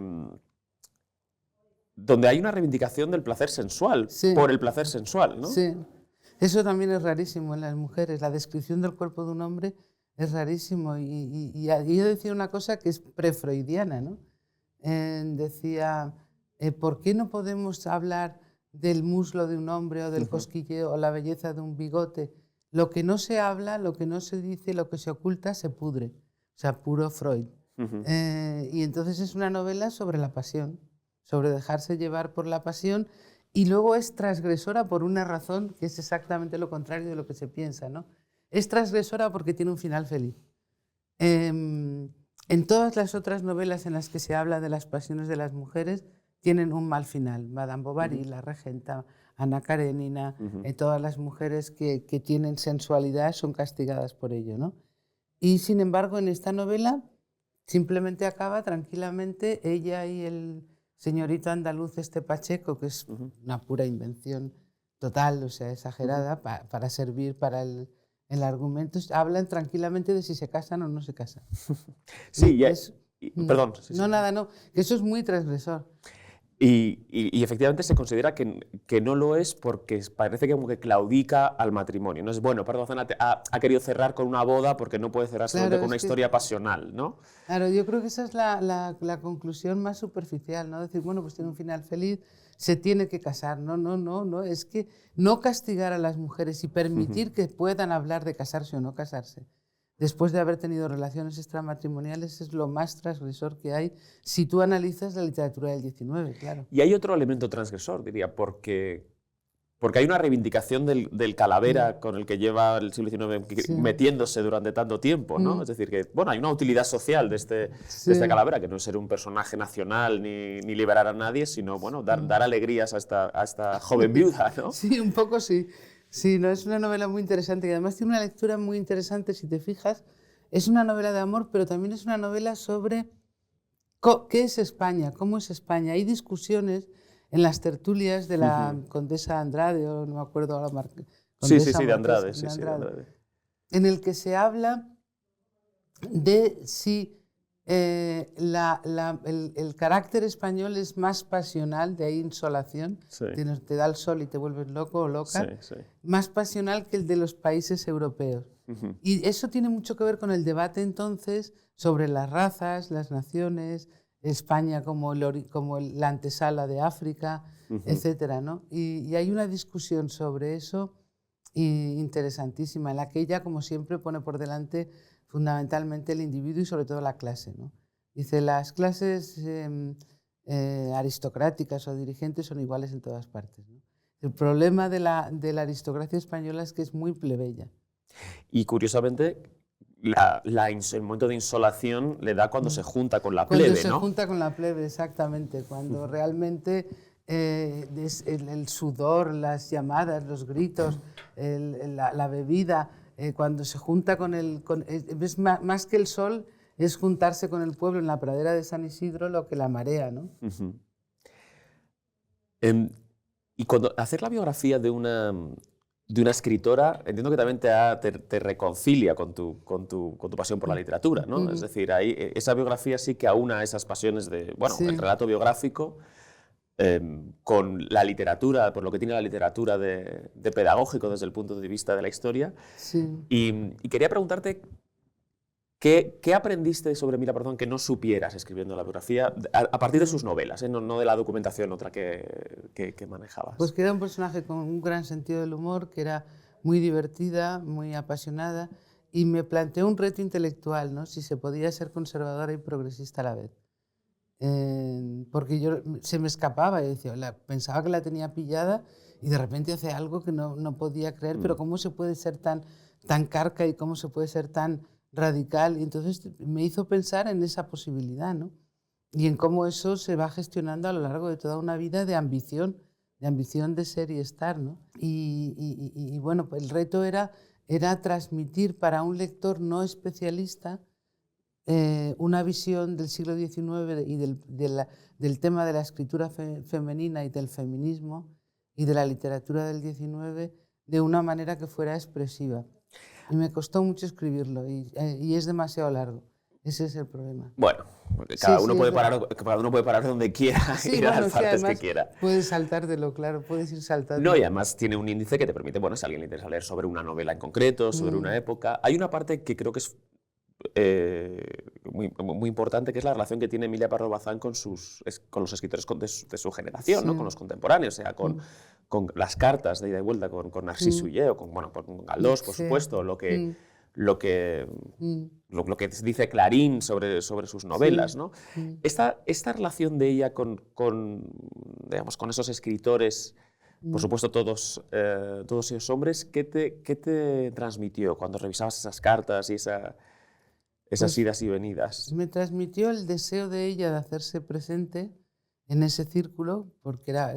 hay una reivindicación del placer sensual, Sí. por el placer sensual, ¿no? Sí. Eso también es rarísimo en las mujeres. La descripción del cuerpo de un hombre es rarísimo. Y yo decía una cosa que es prefreudiana, ¿no? Decía, ¿por qué no podemos hablar del muslo de un hombre o del cosquilleo o la belleza de un bigote? Lo que no se habla, lo que no se dice, lo que se oculta, se pudre. O sea, puro Freud. Y entonces es una novela sobre la pasión, sobre dejarse llevar por la pasión. Y luego es transgresora por una razón que es exactamente lo contrario de lo que se piensa, ¿no? Es transgresora porque tiene un final feliz. En todas las otras novelas en las que se habla de las pasiones de las mujeres tienen un mal final. Madame Bovary, La Regenta, Ana Karenina, todas las mujeres que tienen sensualidad son castigadas por ello, ¿no? Y sin embargo en esta novela simplemente acaba tranquilamente ella y el señorito andaluz Pacheco, que es una pura invención total, o sea, exagerada, para servir para el argumento, hablan tranquilamente de si se casan o no se casan. Sí, perdón. Sí, no, nada, no, que eso es muy transgresor. Y efectivamente se considera que no lo es porque parece que como que claudica al matrimonio. No es bueno, Pardo Bazán ha querido cerrar con una boda porque no puede cerrar solamente con una historia pasional, ¿no? Claro, yo creo que esa es la conclusión más superficial, ¿no? Decir, bueno, pues tiene un final feliz, se tiene que casar. No, es que no castigar a las mujeres y permitir que puedan hablar de casarse o no casarse después de haber tenido relaciones extramatrimoniales es lo más transgresor que hay si tú analizas la literatura del 19, claro. Y hay otro elemento transgresor, diría, porque hay una reivindicación del calavera con el que lleva el siglo XIX metiéndose durante tanto tiempo, ¿no? Es decir, que bueno, hay una utilidad social de esta calavera, que no es ser un personaje nacional ni liberar a nadie, sino bueno, dar alegrías a esta joven viuda, ¿no? Sí, un poco sí. Sí, no, es una novela muy interesante y además tiene una lectura muy interesante, si te fijas. Es una novela de amor, pero también es una novela sobre qué es España, cómo es España. Hay discusiones en las tertulias de la condesa Andrade, o no me acuerdo ahora. Sí, de Andrade, de Andrade, en el que se habla de si el carácter español es más pasional, de ahí insolación, te da el sol y te vuelves loco o loca, más pasional que el de los países europeos. Y eso tiene mucho que ver con el debate entonces sobre las razas, las naciones, España como la antesala de África, etcétera, ¿no? Y hay una discusión sobre eso interesantísima, en la que ella, como siempre, pone por delante fundamentalmente el individuo y sobre todo la clase, ¿no? Dice, las clases aristocráticas o dirigentes son iguales en todas partes, ¿no? El problema de la aristocracia española es que es muy plebeya. Y curiosamente, el momento de insolación le da cuando se junta con la plebe, ¿no? Cuando se junta con la plebe, exactamente, cuando realmente el sudor, las llamadas, los gritos, la bebida, cuando se junta es más que el sol, es juntarse con el pueblo en la pradera de San Isidro lo que la marea, ¿no? Y cuando hacer la biografía de una escritora, entiendo que también te reconcilia con tu pasión por la literatura, ¿no? Es decir, ahí, esa biografía sí que aúna esas pasiones de, bueno, el relato biográfico con la literatura, por lo que tiene la literatura de pedagógico desde el punto de vista de la historia. Sí. Y quería preguntarte, ¿qué aprendiste sobre Emilia Pardo que no supieras escribiendo la biografía a partir de sus novelas, no de la documentación otra que manejabas? Pues que era un personaje con un gran sentido del humor, que era muy divertida, muy apasionada, y me planteó un reto intelectual, ¿no? Si se podía ser conservadora y progresista a la vez. Porque se me escapaba, y decía, pensaba que la tenía pillada y de repente hace algo que no podía creer, pero ¿cómo se puede ser tan carca y cómo se puede ser tan radical? Y entonces me hizo pensar en esa posibilidad, ¿no? Y en cómo eso se va gestionando a lo largo de toda una vida de ambición de ser y estar, ¿no? Y bueno, pues el reto era transmitir para un lector no especialista una visión del siglo XIX y del tema de la escritura femenina y del feminismo y de la literatura del XIX de una manera que fuera expresiva. Y me costó mucho escribirlo y es demasiado largo. Ese es el problema. Bueno, cada uno puede parar donde quiera y las partes que quiera. Puedes saltártelo, claro, puedes ir saltando. No, y además tiene un índice que te permite, bueno, si a alguien le interesa leer sobre una novela en concreto, sobre una época. Hay una parte que creo que es muy importante, que es la relación que tiene Emilia Pardo Bazán con los escritores de su generación, ¿no? Con los contemporáneos, o sea, con las cartas de ida y vuelta con Narcís Oller o con Galdós, por supuesto, lo que dice Clarín sobre sus novelas, ¿no? Esta relación de ella con esos escritores, por supuesto todos esos hombres, ¿qué te transmitió cuando revisabas esas cartas y esas idas y venidas? Me transmitió el deseo de ella de hacerse presente en ese círculo, porque era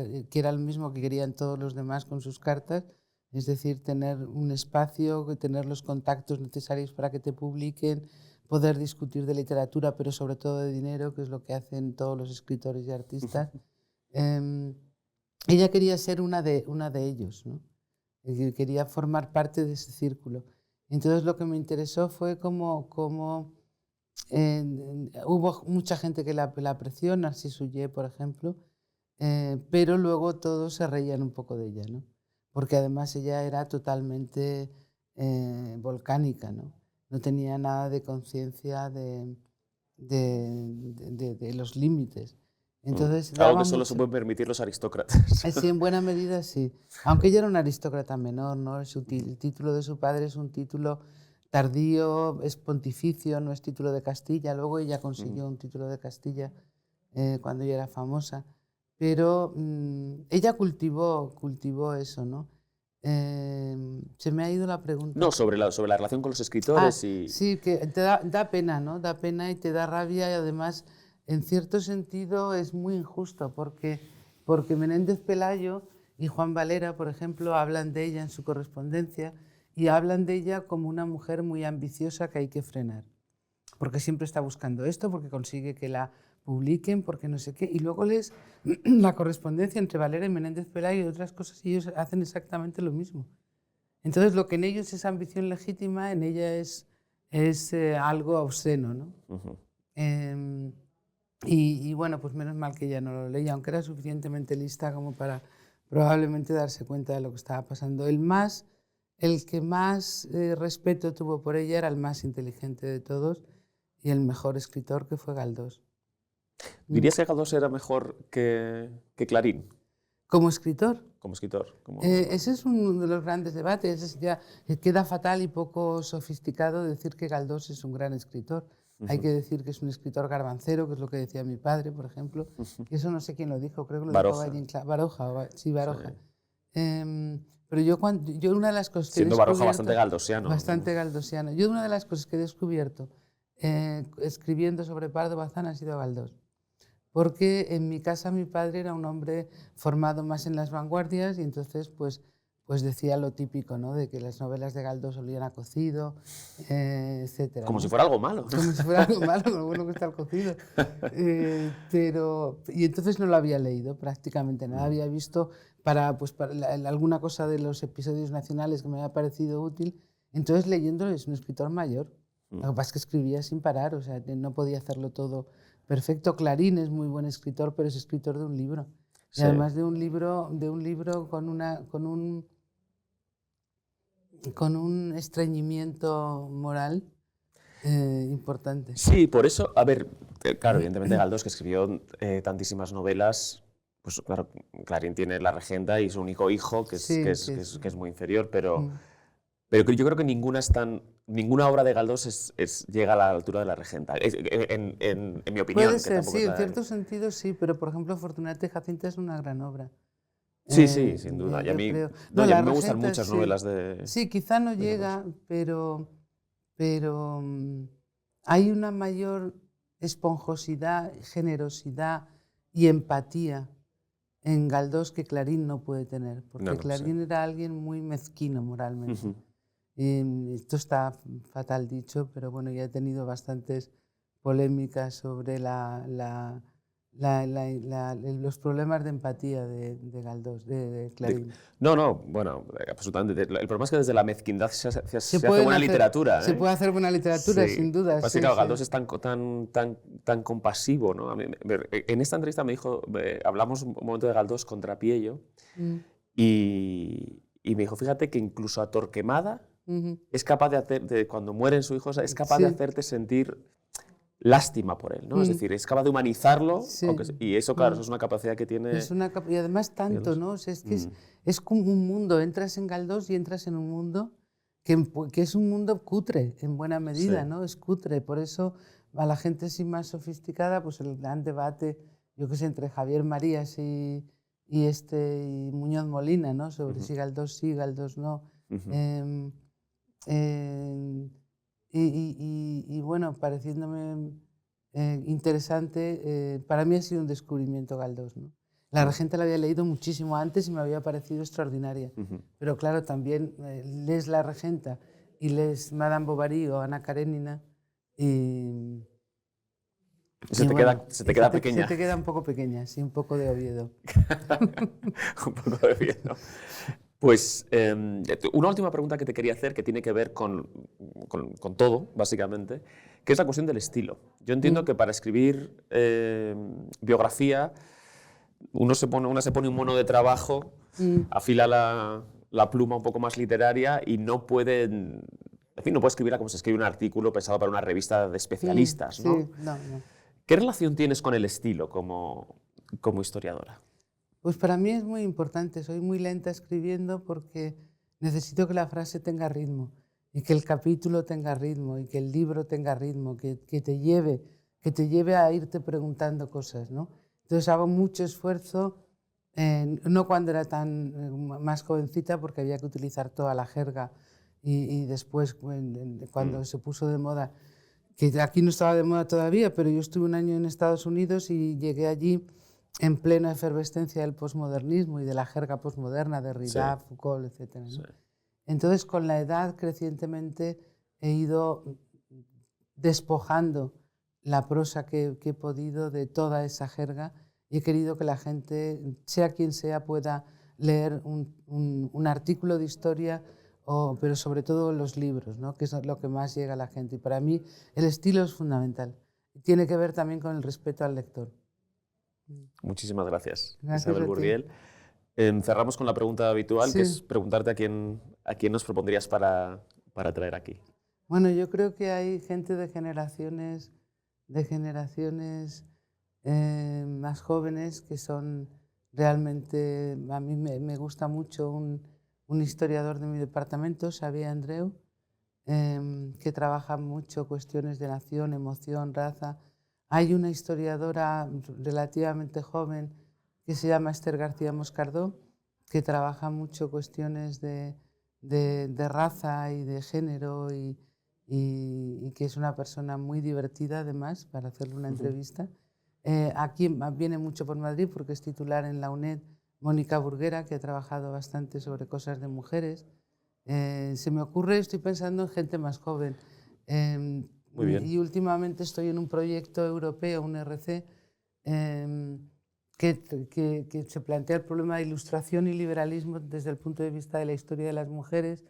el mismo que querían todos los demás con sus cartas, es decir, tener un espacio, tener los contactos necesarios para que te publiquen, poder discutir de literatura, pero sobre todo de dinero, que es lo que hacen todos los escritores y artistas. Ella quería ser una de ellos, ¿no? Quería formar parte de ese círculo. Entonces lo que me interesó fue cómo hubo mucha gente que la apreció, Narcís Oller, por ejemplo, pero luego todos se reían un poco de ella, ¿no? Porque además ella era totalmente volcánica, ¿no? No tenía nada de conciencia de los límites. Entonces, algo que solo se pueden permitir los aristócratas. Sí, en buena medida sí. Aunque ella era una aristócrata menor, ¿no? El título de su padre es un título tardío, es pontificio, no es título de Castilla. Luego ella consiguió un título de Castilla cuando ella era famosa. Pero ella cultivó eso, ¿no? Se me ha ido la pregunta. No, sobre la relación con los escritores. Sí, que te da pena, ¿no? Da pena y te da rabia y además, en cierto sentido, es muy injusto porque Menéndez Pelayo y Juan Valera, por ejemplo, hablan de ella en su correspondencia y hablan de ella como una mujer muy ambiciosa que hay que frenar, porque siempre está buscando esto, porque consigue que la publiquen, porque no sé qué, y luego lees la correspondencia entre Valera y Menéndez Pelayo y otras cosas y ellos hacen exactamente lo mismo. Entonces, lo que en ellos es ambición legítima, en ella es algo obsceno, ¿no? Y bueno, pues menos mal que ella no lo leía, aunque era suficientemente lista como para probablemente darse cuenta de lo que estaba pasando. El que más respeto tuvo por ella era el más inteligente de todos y el mejor escritor, que fue Galdós. ¿Dirías que Galdós era mejor que Clarín? ¿Como escritor? Como escritor. Ese es uno de los grandes debates. Ya queda fatal y poco sofisticado decir que Galdós es un gran escritor. Hay que decir que es un escritor garbancero, que es lo que decía mi padre, por ejemplo. Eso no sé quién lo dijo, creo que lo dijo Baroja. Sí, Baroja. Pero yo una de las cosas Siendo Baroja bastante galdosiano. Bastante galdosiano. Yo una de las cosas que he descubierto escribiendo sobre Pardo Bazán ha sido Galdós. porque en mi casa mi padre era un hombre formado más en las vanguardias y entonces pues decía lo típico, ¿no? De que las novelas de Galdós olían a cocido, etcétera, Como ¿no? si fuera algo malo. Como si fuera algo malo, lo bueno que está el cocido. Y entonces no lo había leído prácticamente nada, había visto para alguna cosa de los episodios nacionales que me había parecido útil. Entonces leyéndolo es un escritor mayor. Lo que pasa es que escribía sin parar, o sea, no podía hacerlo todo perfecto. Clarín es muy buen escritor, pero es escritor de un libro. Sí. Y además de un libro con un estreñimiento moral importante. Sí, por eso, a ver, claro, evidentemente Galdós, que escribió tantísimas novelas, pues claro, Clarín tiene La Regenta y su único hijo, que es muy inferior, pero yo creo que ninguna obra de Galdós llega a la altura de La Regenta, en mi opinión. Puede ser, sí, en cierto sentido sí, pero por ejemplo Fortunata y Jacinta es una gran obra. Sí, sin duda. Y a mí, me gustan muchas novelas de... Sí, quizá no llega, pero hay una mayor esponjosidad, generosidad y empatía en Galdós que Clarín no puede tener, porque Clarín era alguien muy mezquino moralmente. Esto está fatal dicho, pero bueno, ya he tenido bastantes polémicas sobre los problemas de empatía de Galdós, de Clarín. Bueno, absolutamente. El problema es que desde la mezquindad se hace buena literatura. Se puede hacer buena literatura, sí. sin duda. Sí, claro, Galdós es tan compasivo, ¿no? En esta entrevista me dijo, hablamos un momento de Galdós contra Piello, y me dijo, fíjate que incluso a Torquemada es capaz cuando mueren su hijo, es capaz de hacerte sentir lástima por él, ¿no? Es decir, es capaz de humanizarlo, y eso, claro, eso es una capacidad que tiene... y además tanto, ¿no? O sea, es que es como un mundo, entras en Galdós y entras en un mundo que es un mundo cutre, en buena medida, ¿no? Es cutre, por eso a la gente así más sofisticada, pues el gran debate, yo qué sé, entre Javier Marías y Muñoz Molina, ¿no? Sobre si Galdós sí, Galdós no. Y bueno, pareciéndome interesante, para mí ha sido un descubrimiento Galdós, ¿no? La Regenta la había leído muchísimo antes y me había parecido extraordinaria. Pero claro, también lees La Regenta y lees Madame Bovary o Ana Karenina y se te queda pequeña. Se te queda un poco pequeña, sí, un poco de Oviedo. Un poco de Oviedo. Pues una última pregunta que te quería hacer, que tiene que ver con todo, básicamente, que es la cuestión del estilo. Yo entiendo que para escribir biografía, una se pone un mono de trabajo, afila la pluma un poco más literaria y no puede escribirla como se escribe un artículo pensado para una revista de especialistas, ¿no? Sí, no. ¿Qué relación tienes con el estilo como historiadora? Pues para mí es muy importante, soy muy lenta escribiendo porque necesito que la frase tenga ritmo y que el capítulo tenga ritmo y que el libro tenga ritmo, que te lleve a irte preguntando cosas, ¿no? Entonces hago mucho esfuerzo, no cuando era más jovencita porque había que utilizar toda la jerga y después cuando se puso de moda, que aquí no estaba de moda todavía, pero yo estuve un año en Estados Unidos y llegué allí en plena efervescencia del posmodernismo y de la jerga posmoderna de Derrida, Foucault, etc. ¿no? Entonces, con la edad, crecientemente, he ido despojando la prosa que he podido de toda esa jerga y he querido que la gente, sea quien sea, pueda leer un artículo de historia, pero sobre todo los libros, ¿no? Que es lo que más llega a la gente. Y para mí el estilo es fundamental. Tiene que ver también con el respeto al lector. Muchísimas gracias Isabel Burdiel. Cerramos con la pregunta habitual, que es preguntarte a quién nos propondrías para traer aquí. Bueno, yo creo que hay gente de generaciones más jóvenes que son realmente... A mí me gusta mucho un historiador de mi departamento, Xavier Andreu, que trabaja mucho cuestiones de nación, emoción, raza. Hay una historiadora relativamente joven que se llama Esther García Moscardó, que trabaja mucho cuestiones de raza y de género y que es una persona muy divertida además para hacerle una entrevista. Aquí viene mucho por Madrid porque es titular en la UNED Mónica Burguera, que ha trabajado bastante sobre cosas de mujeres. Se me ocurre, estoy pensando en gente más joven. Muy bien. Y últimamente estoy en un proyecto europeo, un RC, que se plantea el problema de ilustración y liberalismo desde el punto de vista de la historia de las mujeres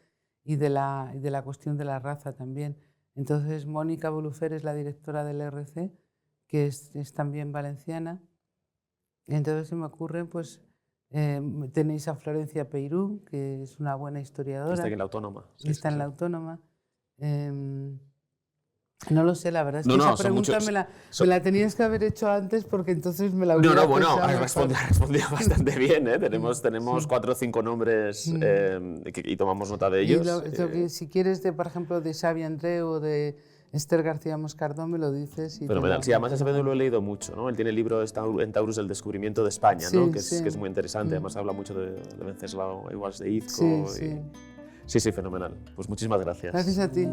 y de la cuestión de la raza también. Entonces, Mónica Bolufer es la directora del RC, que es también valenciana. Entonces se me ocurre, pues, tenéis a Florencia Peirú, que es una buena historiadora. Está aquí en la Autónoma. Sí, está en la Autónoma. No lo sé, la verdad es que esa pregunta me la tenías que haber hecho antes porque entonces me la hubiera pensado. Has respondido bastante bien, ¿eh? Tenemos 4 o 5 nombres y tomamos nota de ellos. Si quieres, por ejemplo, de Xavi Andreu o de Esther García Moscardón, me lo dices. Fenomenal. Sí, además ese pedo lo he leído mucho, ¿no? Él tiene el libro en Taurus, El descubrimiento de España, ¿no? Que es muy interesante. Además habla mucho de Venceslao Iguals de Izco. Sí, fenomenal. Pues muchísimas gracias. Gracias a ti.